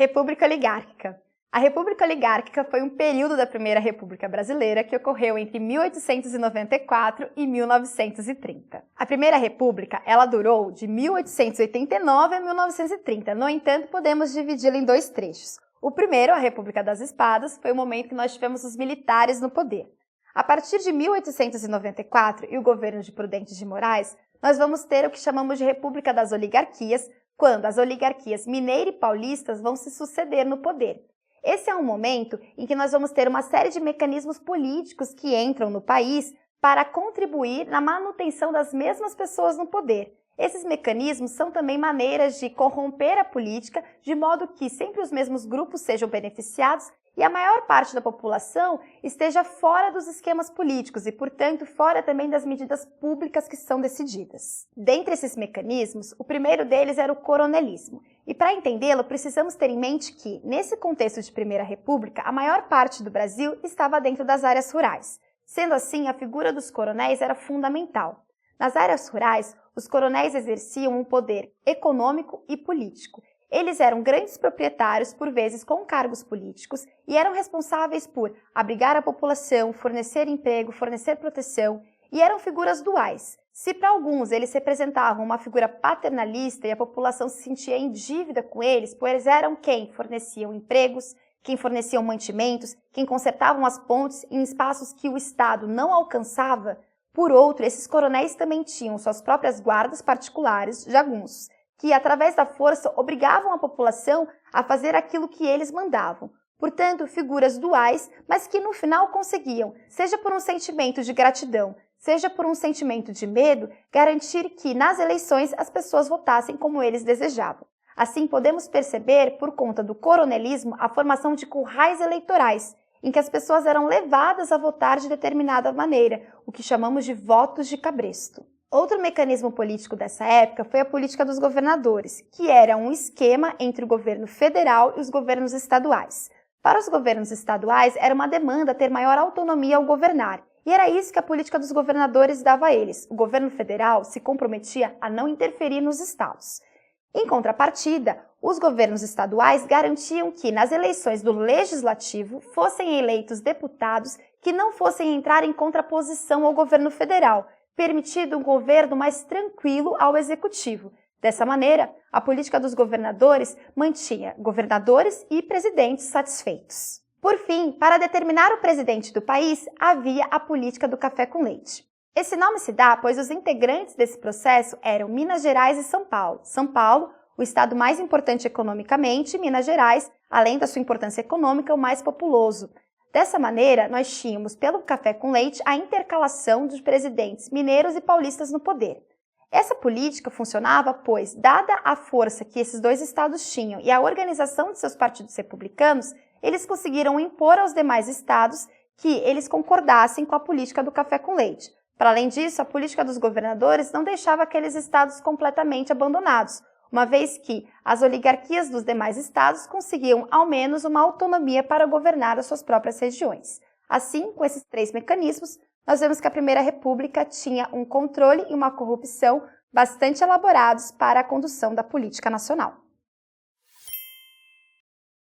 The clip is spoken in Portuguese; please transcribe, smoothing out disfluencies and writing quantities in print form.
República Oligárquica. A República Oligárquica foi um período da Primeira República Brasileira que ocorreu entre 1894 e 1930. A Primeira República, ela durou de 1889 a 1930. No entanto, podemos dividi-la em dois trechos. O primeiro, a República das Espadas, foi o momento que nós tivemos os militares no poder. A partir de 1894 e o governo de Prudente de Moraes, nós vamos ter o que chamamos de República das Oligarquias, quando as oligarquias mineira e paulistas vão se suceder no poder. Esse é um momento em que nós vamos ter uma série de mecanismos políticos que entram no país para contribuir na manutenção das mesmas pessoas no poder. Esses mecanismos são também maneiras de corromper a política, de modo que sempre os mesmos grupos sejam beneficiados e a maior parte da população esteja fora dos esquemas políticos e, portanto, fora também das medidas públicas que são decididas. Dentre esses mecanismos, o primeiro deles era o coronelismo. E para entendê-lo, precisamos ter em mente que, nesse contexto de Primeira República, a maior parte do Brasil estava dentro das áreas rurais. Sendo assim, a figura dos coronéis era fundamental. Nas áreas rurais, os coronéis exerciam um poder econômico e político. Eles eram grandes proprietários, por vezes com cargos políticos, e eram responsáveis por abrigar a população, fornecer emprego, fornecer proteção, e eram figuras duais. Se para alguns eles representavam uma figura paternalista e a população se sentia em dívida com eles, pois eram quem forneciam empregos, quem forneciam mantimentos, quem consertavam as pontes em espaços que o Estado não alcançava, por outro, esses coronéis também tinham suas próprias guardas particulares, jagunços, que, através da força, obrigavam a população a fazer aquilo que eles mandavam. Portanto, figuras duais, mas que no final conseguiam, seja por um sentimento de gratidão, seja por um sentimento de medo, garantir que, nas eleições, as pessoas votassem como eles desejavam. Assim, podemos perceber, por conta do coronelismo, a formação de currais eleitorais, em que as pessoas eram levadas a votar de determinada maneira, o que chamamos de votos de cabresto. Outro mecanismo político dessa época foi a política dos governadores, que era um esquema entre o governo federal e os governos estaduais. Para os governos estaduais, era uma demanda ter maior autonomia ao governar, e era isso que a política dos governadores dava a eles. O governo federal se comprometia a não interferir nos estados. Em contrapartida, os governos estaduais garantiam que, nas eleições do legislativo, fossem eleitos deputados que não fossem entrar em contraposição ao governo federal, permitindo um governo mais tranquilo ao executivo. Dessa maneira, a política dos governadores mantinha governadores e presidentes satisfeitos. Por fim, para determinar o presidente do país, havia a política do café com leite. Esse nome se dá pois os integrantes desse processo eram Minas Gerais e São Paulo. São Paulo, o estado mais importante economicamente, e Minas Gerais, além da sua importância econômica, o mais populoso. Dessa maneira, nós tínhamos, pelo café com leite, a intercalação dos presidentes mineiros e paulistas no poder. Essa política funcionava, pois, dada a força que esses dois estados tinham e a organização de seus partidos republicanos, eles conseguiram impor aos demais estados que eles concordassem com a política do café com leite. Para além disso, a política dos governadores não deixava aqueles estados completamente abandonados, uma vez que as oligarquias dos demais estados conseguiam ao menos uma autonomia para governar as suas próprias regiões. Assim, com esses três mecanismos, nós vemos que a Primeira República tinha um controle e uma corrupção bastante elaborados para a condução da política nacional.